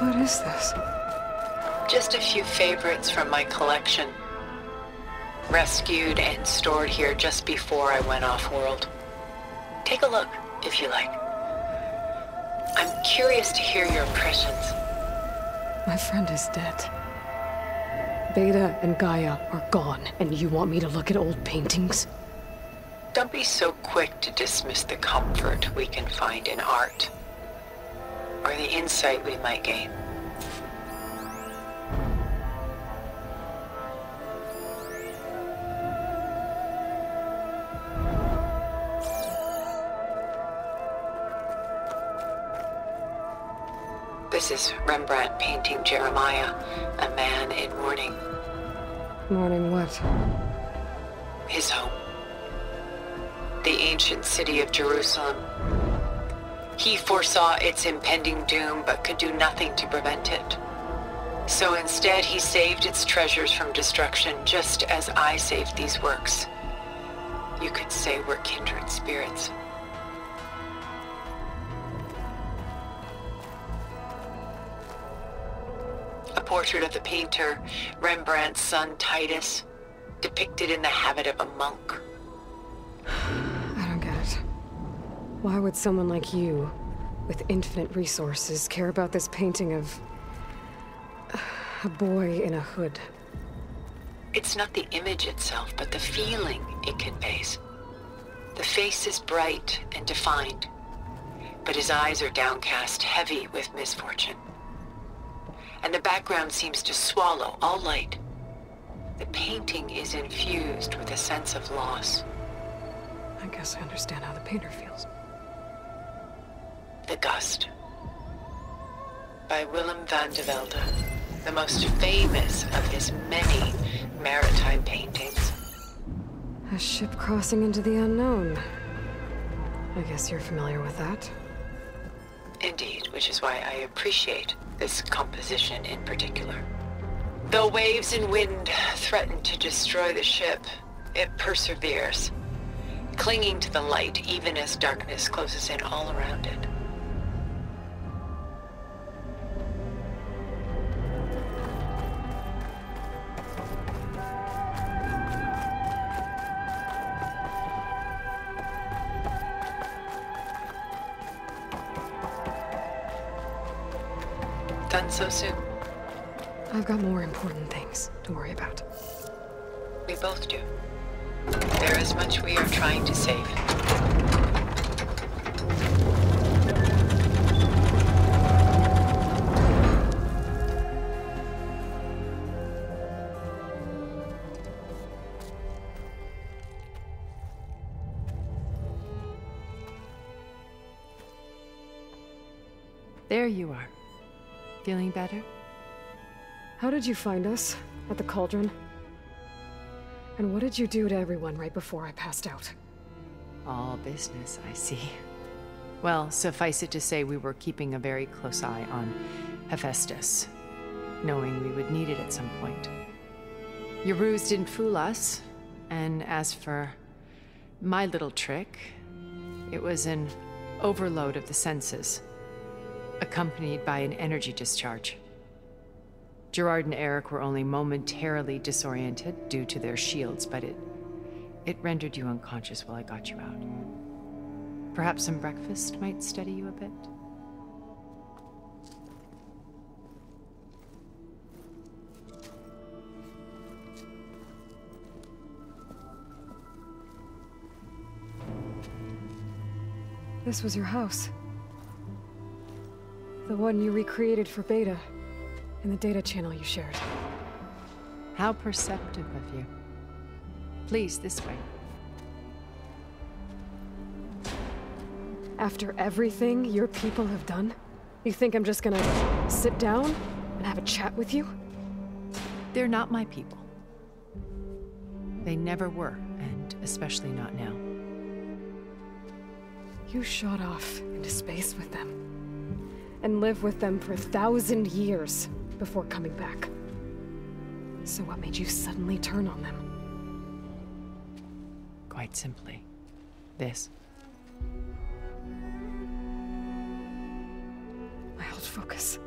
What is this? Just a few favorites from my collection. Rescued and stored here just before I went off-world. Take a look, if you like. I'm curious to hear your impressions. My friend is dead. Beta and Gaia are gone, and you want me to look at old paintings? Don't be so quick to dismiss the comfort we can find in art, or the insight we might gain. This is Rembrandt painting Jeremiah, a man in mourning. Mourning what? His home. The ancient city of Jerusalem. He foresaw its impending doom, but could do nothing to prevent it. So instead, he saved its treasures from destruction, just as I saved these works. You could say we're kindred spirits. A portrait of the painter, Rembrandt's son Titus, depicted in the habit of a monk. I don't get it. Why would someone like you, with infinite resources, care about this painting of a boy in a hood? It's not the image itself, but the feeling it conveys. The face is bright and defined, but his eyes are downcast, heavy with misfortune. And the background seems to swallow all light. The painting is infused with a sense of loss. I guess I understand how the painter feels. The Gust, by Willem van de Velde, the most famous of his many maritime paintings. A ship crossing into the unknown. I guess you're familiar with that. Indeed, which is why I appreciate this composition in particular. Though waves and wind threaten to destroy the ship, it perseveres, clinging to the light even as darkness closes in all around it. Done so soon? I've got more important things to worry about. We both do. There is much we are trying to save. There you are. Feeling better? How did you find us? At the cauldron? And what did you do to everyone right before I passed out? All business, I see. Well, suffice it to say we were keeping a very close eye on Hephaestus, knowing we would need it at some point. Your ruse didn't fool us, and as for my little trick, it was an overload of the senses, accompanied by an energy discharge. Gerard and Eric were only momentarily disoriented due to their shields, but it rendered you unconscious while I got you out. Perhaps some breakfast might steady you a bit? This was your house. The one you recreated for Beta, in the data channel you shared. How perceptive of you. Please, this way. After everything your people have done, you think I'm just gonna sit down and have a chat with you? They're not my people. They never were, and especially not now. You shot off into space with them, and lived with them for 1,000 years before coming back. So what made you suddenly turn on them? Quite simply, this. I held focus.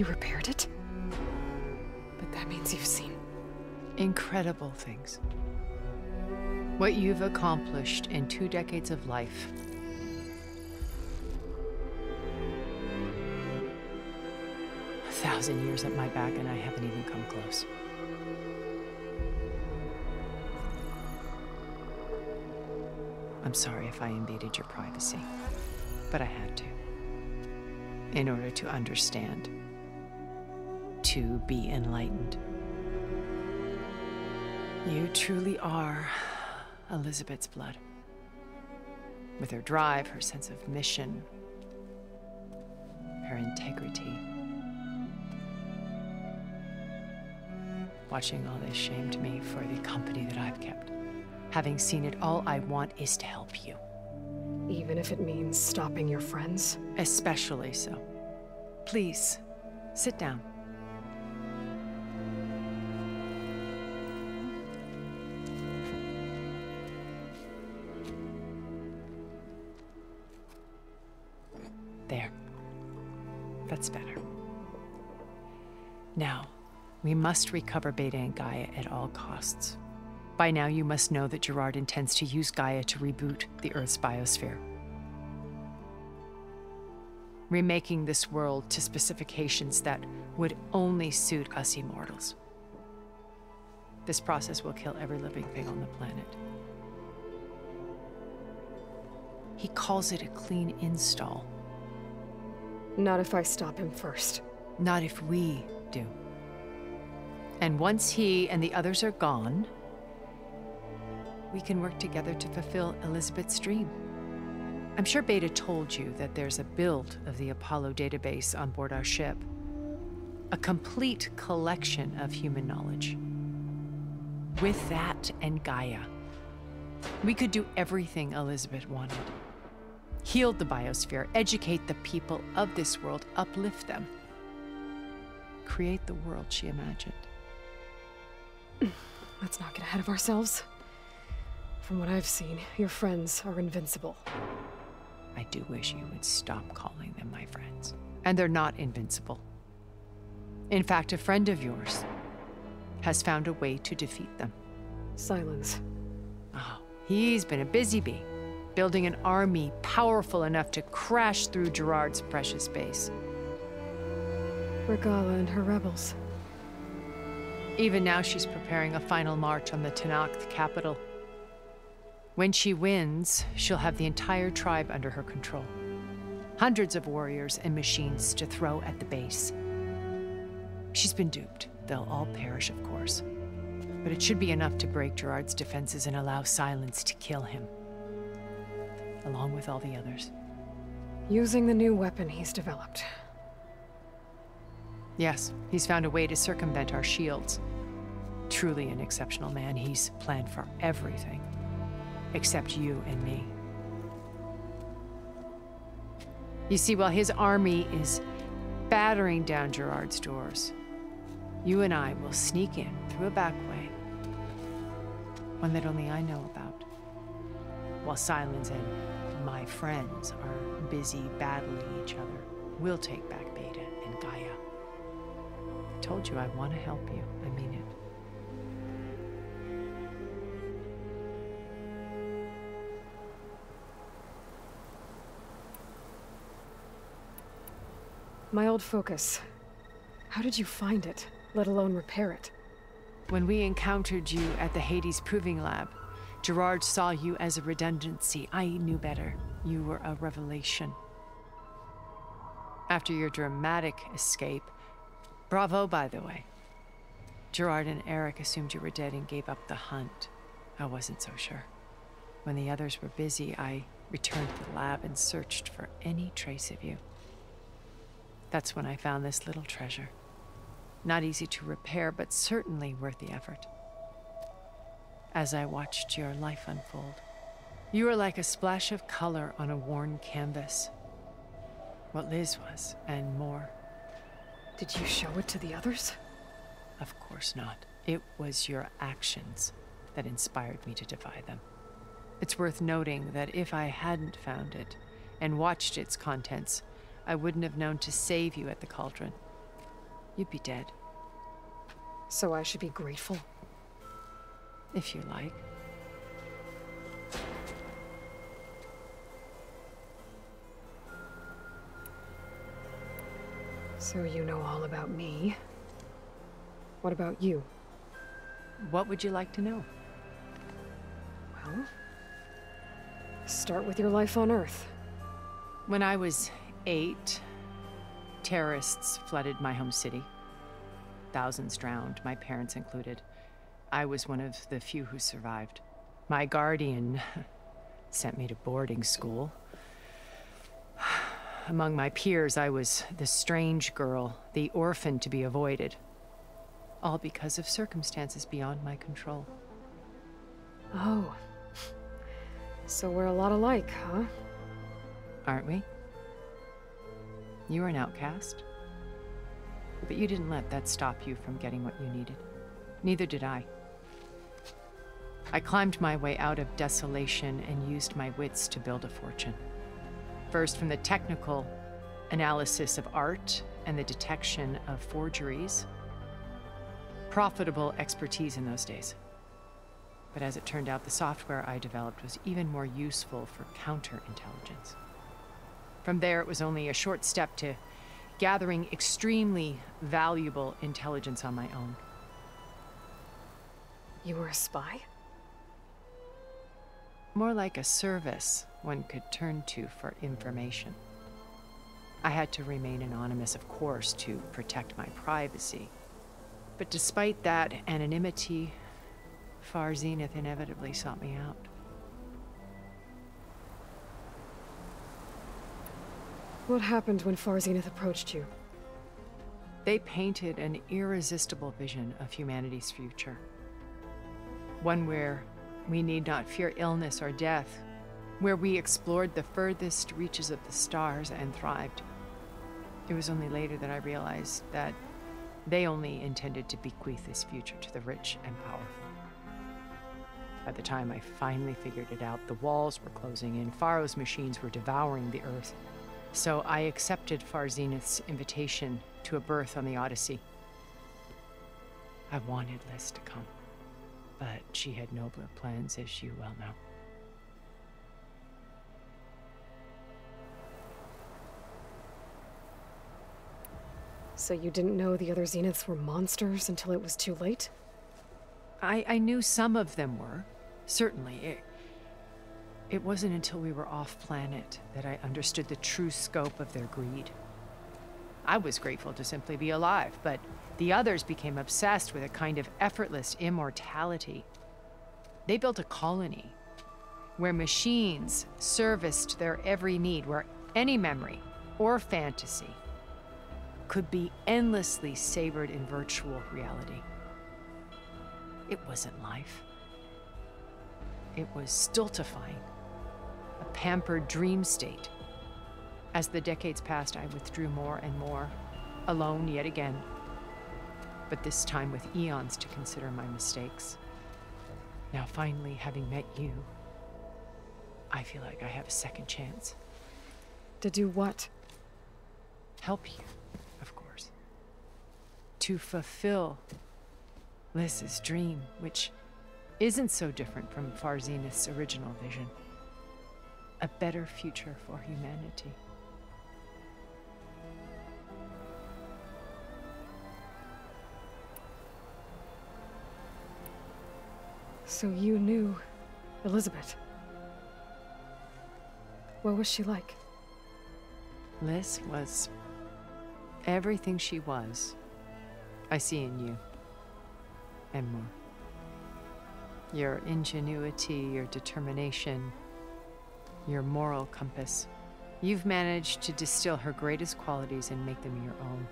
You repaired it? But that means you've seen... Incredible things. What you've accomplished in 2 decades of life. A 1,000 years at my back and I haven't even come close. I'm sorry if I invaded your privacy, but I had to. In order to understand. To be enlightened. You truly are Elizabeth's blood. With her drive, her sense of mission, her integrity. Watching all this shamed me for the company that I've kept. Having seen it, all I want is to help you. Even if it means stopping your friends? Especially so. Please, sit down. There. That's better. Now, we must recover Beta and Gaia at all costs. By now, you must know that Gerard intends to use Gaia to reboot the Earth's biosphere. Remaking this world to specifications that would only suit us immortals. This process will kill every living thing on the planet. He calls it a clean install. Not if I stop him first. Not if we do. And once he and the others are gone, we can work together to fulfill Elizabeth's dream. I'm sure Beta told you that there's a build of the Apollo database on board our ship. A complete collection of human knowledge. With that and Gaia, we could do everything Elizabeth wanted. Heal the biosphere, educate the people of this world, uplift them. Create the world she imagined. Let's not get ahead of ourselves. From what I've seen, your friends are invincible. I do wish you would stop calling them my friends. And they're not invincible. In fact, a friend of yours has found a way to defeat them. Silence. Oh, he's been a busy bee, building an army powerful enough to crash through Gerard's precious base. Regala and her rebels. Even now, she's preparing a final march on the Tenakth capital. When she wins, she'll have the entire tribe under her control. Hundreds of warriors and machines to throw at the base. She's been duped. They'll all perish, of course. But it should be enough to break Gerard's defenses and allow Silence to kill him. Along with all the others. Using the new weapon he's developed. Yes, he's found a way to circumvent our shields. Truly an exceptional man. He's planned for everything. Except you and me. You see, while his army is battering down Gerard's doors, you and I will sneak in through a back way. One that only I know about. While Silence and my friends are busy battling each other, we'll take back Beta and Gaia. I told you I want to help you. I mean it. My old focus. How did you find it, let alone repair it? When we encountered you at the Hades Proving Lab, Gerard saw you as a redundancy. I knew better. You were a revelation. After your dramatic escape, bravo, by the way. Gerard and Eric assumed you were dead and gave up the hunt. I wasn't so sure. When the others were busy, I returned to the lab and searched for any trace of you. That's when I found this little treasure. Not easy to repair, but certainly worth the effort. As I watched your life unfold, you were like a splash of color on a worn canvas. What Liz was, and more. Did you show it to the others? Of course not. It was your actions that inspired me to defy them. It's worth noting that if I hadn't found it and watched its contents, I wouldn't have known to save you at the cauldron. you'd be dead, So I should be grateful. if you like. So you know all about me. What about you? What would you like to know? Well, start with your life on Earth. When I was 8, terrorists flooded my home city. Thousands drowned, my parents included. I was one of the few who survived. My guardian sent me to boarding school. Among my peers, I was the strange girl, the orphan to be avoided. All because of circumstances beyond my control. Oh. So we're a lot alike, huh? Aren't we? You were an outcast. But you didn't let that stop you from getting what you needed. Neither did I. I climbed my way out of desolation and used my wits to build a fortune. First, from the technical analysis of art and the detection of forgeries. Profitable expertise in those days. But as it turned out, the software I developed was even more useful for counterintelligence. From there, it was only a short step to gathering extremely valuable intelligence on my own. You were a spy? More like a service one could turn to for information. I had to remain anonymous, of course, to protect my privacy. But despite that anonymity, Far Zenith inevitably sought me out. What happened when Far Zenith approached you? They painted an irresistible vision of humanity's future. One where we need not fear illness or death, where we explored the furthest reaches of the stars and thrived. It was only later that I realized that they only intended to bequeath this future to the rich and powerful. By the time I finally figured it out, the walls were closing in, Pharaoh's machines were devouring the earth. So I accepted Far Zenith's invitation to a berth on the Odyssey. I wanted Liz to come, but she had nobler plans, as you well know. So you didn't know the other Zeniths were monsters until it was too late? I knew some of them were, certainly. It wasn't until we were off-planet that I understood the true scope of their greed. I was grateful to simply be alive, but the others became obsessed with a kind of effortless immortality. They built a colony where machines serviced their every need, where any memory or fantasy could be endlessly savored in virtual reality. It wasn't life. It was stultifying, a pampered dream state. As the decades passed, I withdrew more and more, alone yet again, but this time with eons to consider my mistakes. Now finally, having met you, I feel like I have a second chance. To do what? Help you, of course. To fulfill Liz's dream, which isn't so different from Far Zenith's original vision. A better future for humanity. So you knew Elizabeth. What was she like? Liz was everything she was. I see in you. And more. Your ingenuity, your determination, your moral compass. You've managed to distill her greatest qualities and make them your own.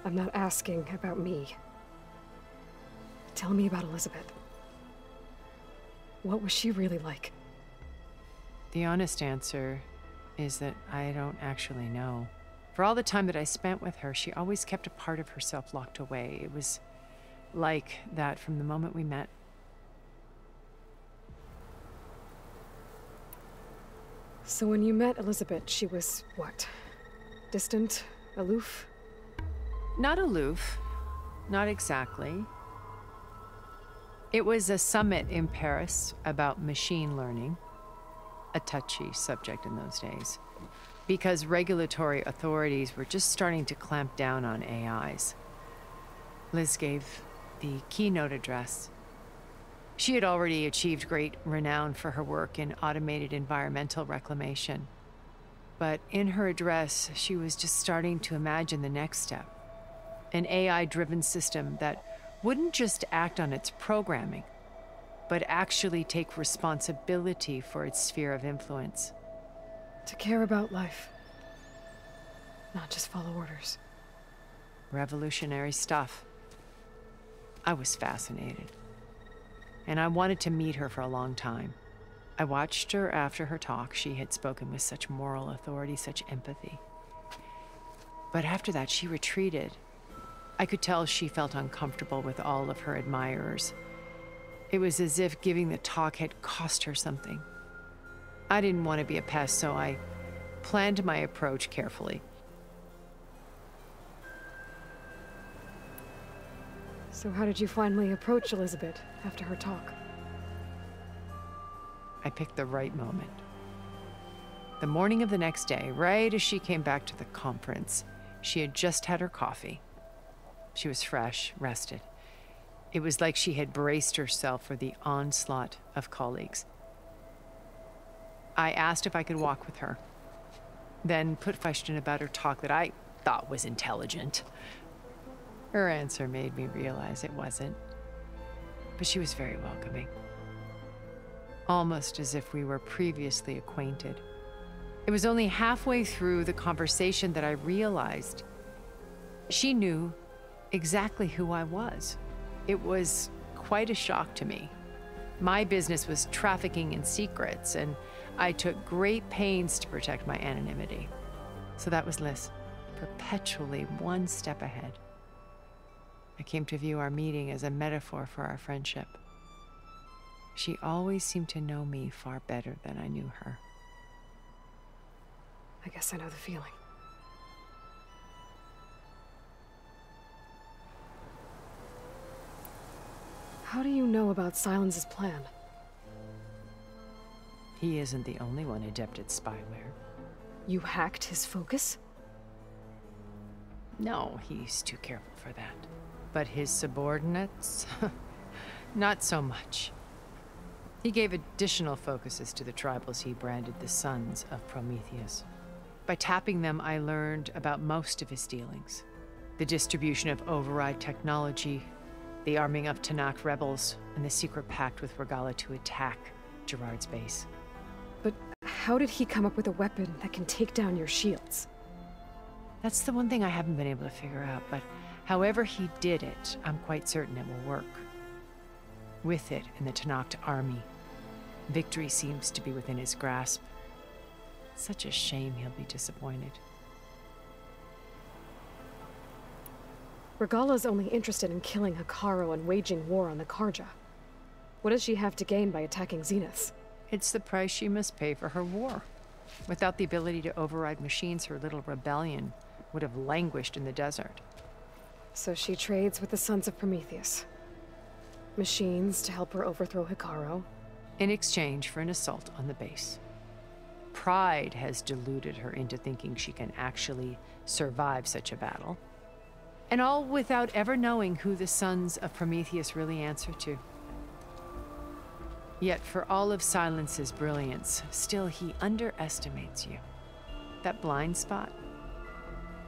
I'm not asking about me. Tell me about Elizabeth. What was she really like? The honest answer is that I don't actually know. For all the time that I spent with her, she always kept a part of herself locked away. It was like that from the moment we met. So when you met Elizabeth, she was what? Distant? Aloof? Not aloof. Not exactly. It was a summit in Paris about machine learning, a touchy subject in those days, because regulatory authorities were just starting to clamp down on AIs. Liz gave the keynote address. She had already achieved great renown for her work in automated environmental reclamation. But in her address, she was just starting to imagine the next step. An AI-driven system that wouldn't just act on its programming, but actually take responsibility for its sphere of influence. To care about life, not just follow orders. Revolutionary stuff. I was fascinated, and I wanted to meet her for a long time. I watched her after her talk. She had spoken with such moral authority, such empathy. But after that, she retreated. I could tell she felt uncomfortable with all of her admirers. It was as if giving the talk had cost her something. I didn't want to be a pest, so I planned my approach carefully. So how did you finally approach Elizabeth after her talk? I picked the right moment. The morning of the next day, right as she came back to the conference, she had just had her coffee. She was fresh, rested. It was like she had braced herself for the onslaught of colleagues. I asked if I could walk with her, then put a question about her talk that I thought was intelligent. Her answer made me realize it wasn't, but she was very welcoming. Almost as if we were previously acquainted. It was only halfway through the conversation that I realized she knew exactly who I was. It was quite a shock to me. My business was trafficking in secrets, and I took great pains to protect my anonymity. So that was Liz, perpetually one step ahead. I came to view our meeting as a metaphor for our friendship. She always seemed to know me far better than I knew her. I guess I know the feeling. How do you know about Silence's plan? He isn't the only one adept at spyware. You hacked his focus? No, he's too careful for that. But his subordinates? Not so much. He gave additional focuses to the tribals he branded the Sons of Prometheus. By tapping them, I learned about most of his dealings. The distribution of override technology, the arming of Tanakh rebels, and the secret pact with Regala to attack Gerard's base. But how did he come up with a weapon that can take down your shields? That's the one thing I haven't been able to figure out, but however he did it, I'm quite certain it will work. With it in the Tanakh army, victory seems to be within his grasp. Such a shame he'll be disappointed. Regala's only interested in killing Hekarro and waging war on the Karja. What does she have to gain by attacking Zenith? It's the price she must pay for her war. Without the ability to override machines, her little rebellion would have languished in the desert. So she trades with the Sons of Prometheus. Machines to help her overthrow Hekarro. In exchange for an assault on the base. Pride has deluded her into thinking she can actually survive such a battle. And all without ever knowing who the Sons of Prometheus really answer to. Yet for all of Silence's brilliance, still he underestimates you. That blind spot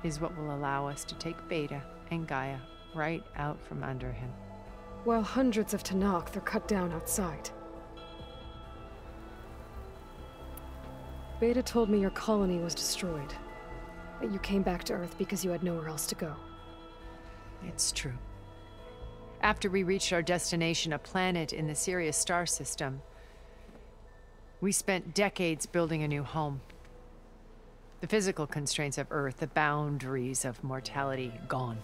is what will allow us to take Beta and Gaia right out from under him. While hundreds of Tanakh are cut down outside. Beta told me your colony was destroyed. That you came back to Earth because you had nowhere else to go. It's true. After we reached our destination, a planet in the Sirius star system, we spent decades building a new home. The physical constraints of Earth, the boundaries of mortality, gone.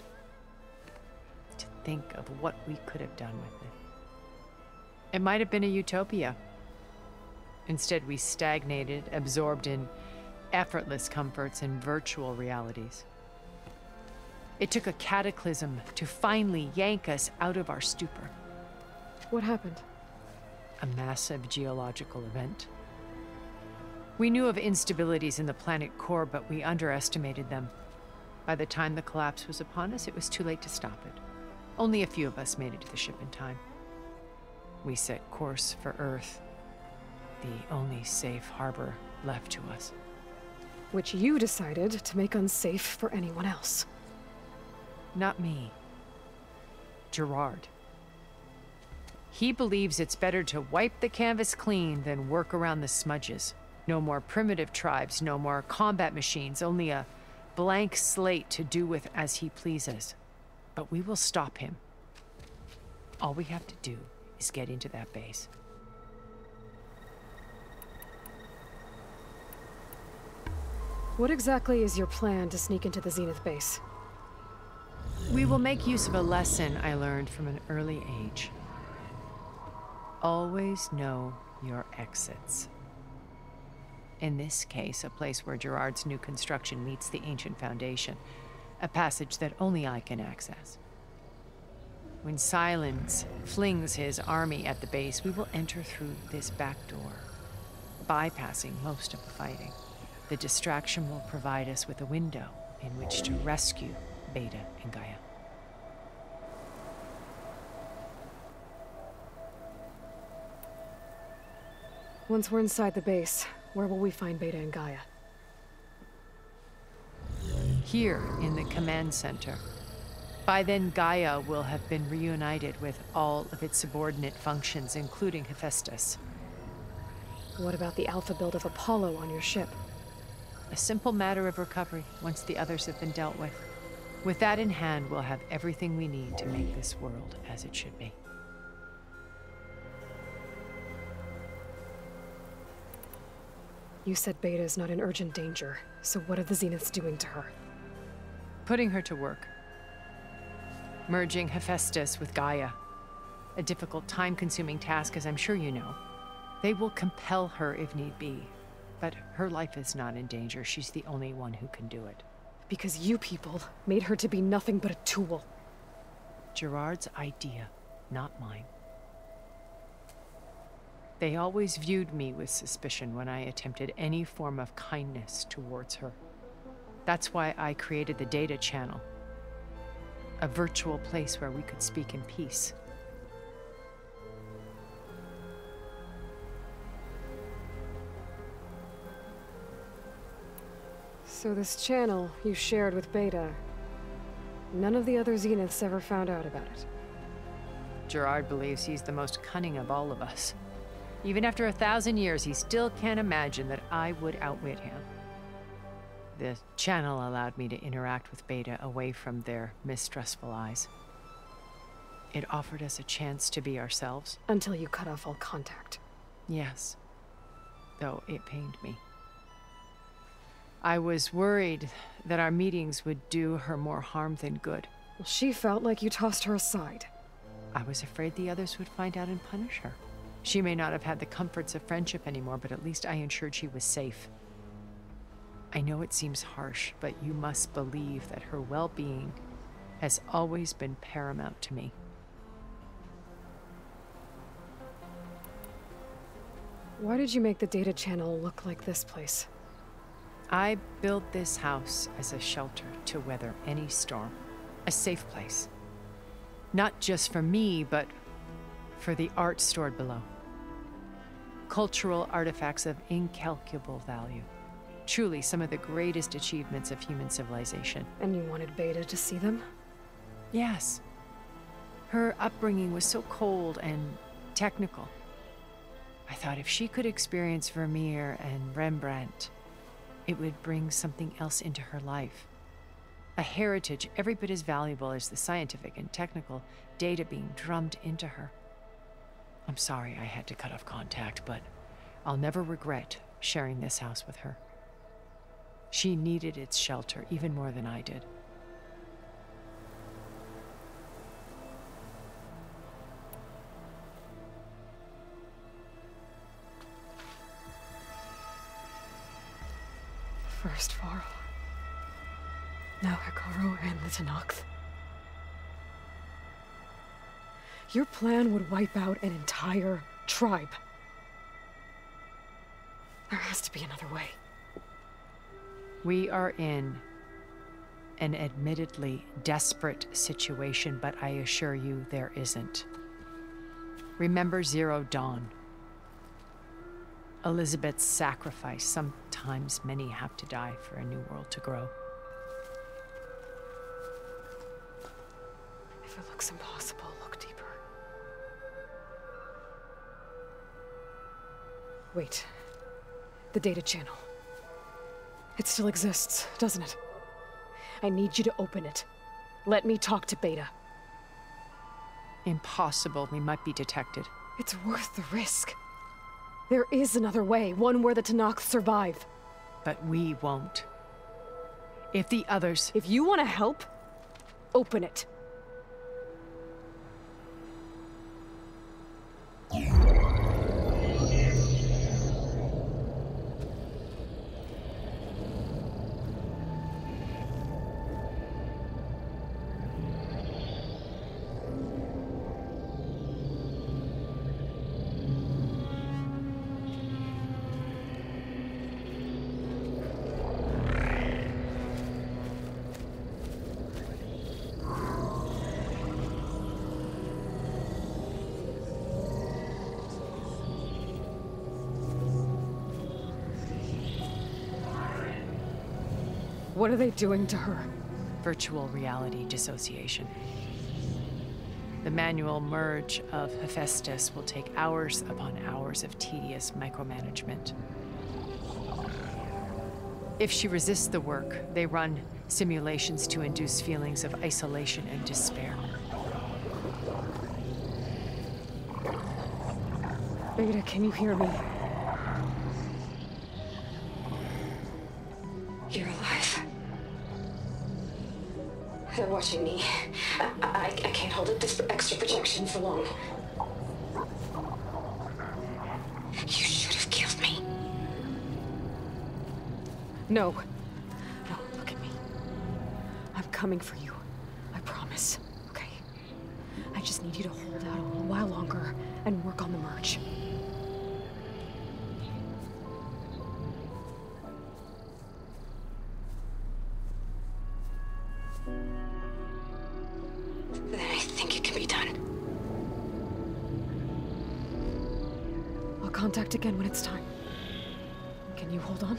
To think of what we could have done with it. It might have been a utopia. Instead, we stagnated, absorbed in effortless comforts and virtual realities. It took a cataclysm to finally yank us out of our stupor. What happened? A massive geological event. We knew of instabilities in the planet core, but we underestimated them. By the time the collapse was upon us, it was too late to stop it. Only a few of us made it to the ship in time. We set course for Earth, the only safe harbor left to us. Which you decided to make unsafe for anyone else. Not me. Gerard. He believes it's better to wipe the canvas clean than work around the smudges. No more primitive tribes, no more combat machines, only a blank slate to do with as he pleases. But we will stop him. All we have to do is get into that base. What exactly is your plan to sneak into the Zenith base? We will make use of a lesson I learned from an early age. Always know your exits. In this case, a place where Gerard's new construction meets the ancient foundation, a passage that only I can access. When Silence flings his army at the base, we will enter through this back door, bypassing most of the fighting. The distraction will provide us with a window in which to rescue Beta and Gaia. Once we're inside the base, where will we find Beta and Gaia? Here in the command center. By then, Gaia will have been reunited with all of its subordinate functions, including Hephaestus. What about the alpha build of Apollo on your ship? A simple matter of recovery once the others have been dealt with. With that in hand, we'll have everything we need to make this world as it should be. You said Beta is not in urgent danger, so what are the Zeniths doing to her? Putting her to work. Merging Hephaestus with Gaia. A difficult, time-consuming task, as I'm sure you know. They will compel her if need be. But her life is not in danger. She's the only one who can do it. Because you people made her to be nothing but a tool. Gerard's idea, not mine. They always viewed me with suspicion when I attempted any form of kindness towards her. That's why I created the data channel. A virtual place where we could speak in peace. So this channel you shared with Beta, none of the other Zeniths ever found out about it. Gerard believes he's the most cunning of all of us. Even after 1,000 years, he still can't imagine that I would outwit him. The channel allowed me to interact with Beta away from their mistrustful eyes. It offered us a chance to be ourselves. Until you cut off all contact. Yes, though it pained me. I was worried that our meetings would do her more harm than good. Well, she felt like you tossed her aside. I was afraid the others would find out and punish her. She may not have had the comforts of friendship anymore, but at least I ensured she was safe. I know it seems harsh, but you must believe that her well-being has always been paramount to me. Why did you make the data channel look like this place? I built this house as a shelter to weather any storm. A safe place. Not just for me, but for the art stored below. Cultural artifacts of incalculable value. Truly some of the greatest achievements of human civilization. And you wanted Beta to see them? Yes. Her upbringing was so cold and technical. I thought if she could experience Vermeer and Rembrandt, it would bring something else into her life. A heritage every bit as valuable as the scientific and technical data being drummed into her. I'm sorry I had to cut off contact, but I'll never regret sharing this house with her. She needed its shelter even more than I did. First Varl. Now Hikaru and the Tenakth. Your plan would wipe out an entire tribe. There has to be another way. We are in an admittedly desperate situation, but I assure you there isn't. Remember Zero Dawn. Elizabeth's sacrifice. Sometimes many have to die for a new world to grow. If it looks impossible, look deeper. Wait. The data channel. It still exists, doesn't it? I need you to open it. Let me talk to Beta. Impossible. We might be detected. It's worth the risk. There is another way, one where the Tenakth survive. But we won't. If the others... If you want to help, open it. What are they doing to her? Virtual reality dissociation. The manual merge of Hephaestus will take hours upon hours of tedious micromanagement. If she resists the work, they run simulations to induce feelings of isolation and despair. Beta, can you hear me? You're alive. They're watching me. I can't hold up this extra projection for long. You should have killed me. No. No, look at me. I'm coming for you. I promise. Okay? I just need you to hold out a little while longer and work on the merge. Then I think it can be done. I'll contact again when it's time. Can you hold on?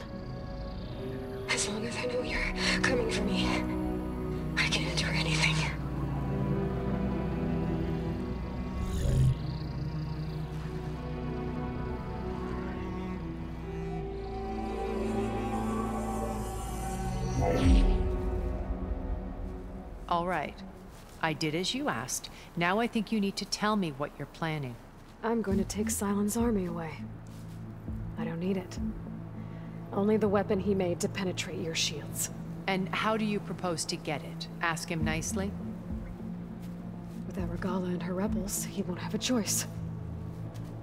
As long as I know you're coming for me, I can endure anything. All right. I did as you asked. Now I think you need to tell me what you're planning. I'm going to take Sylens' army away. I don't need it. Only the weapon he made to penetrate your shields. And how do you propose to get it? Ask him nicely? Without Regala and her rebels, he won't have a choice.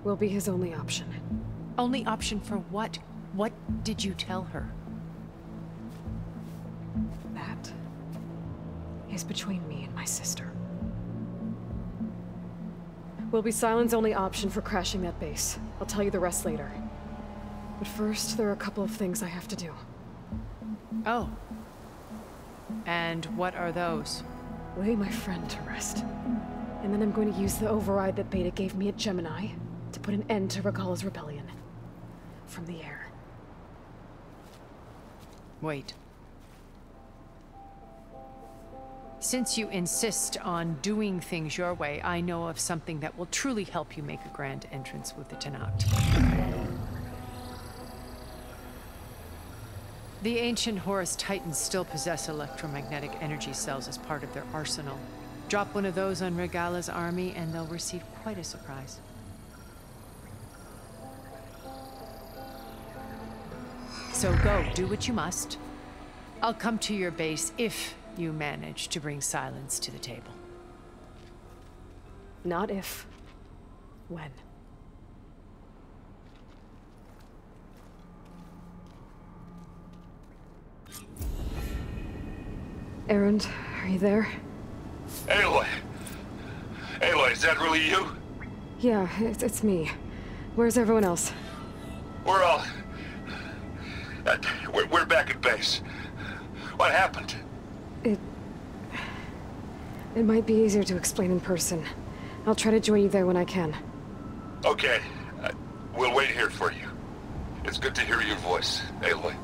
We'll be his only option. Only option for what? What did you tell her? That is between me and my sister. Will be Sylens' only option for crashing that base. I'll tell you the rest later. But first, there are a couple of things I have to do. Oh. And what are those? Lay my friend to rest. And then I'm going to use the override that Beta gave me at Gemini to put an end to Regala's rebellion. From the air. Wait. Since you insist on doing things your way, I know of something that will truly help you make a grand entrance with the Tenakth. The ancient Horus Titans still possess electromagnetic energy cells as part of their arsenal. Drop one of those on Regala's army and they'll receive quite a surprise. So go, do what you must. I'll come to your base if you manage to bring Sylens to the table. Not if. When. Erend, are you there? Aloy! Aloy, is that really you? Yeah, it's me. Where's everyone else? We're all... we're back at base. What happened? It might be easier to explain in person. I'll try to join you there when I can. Okay. We'll wait here for you. It's good to hear your voice, Aloy.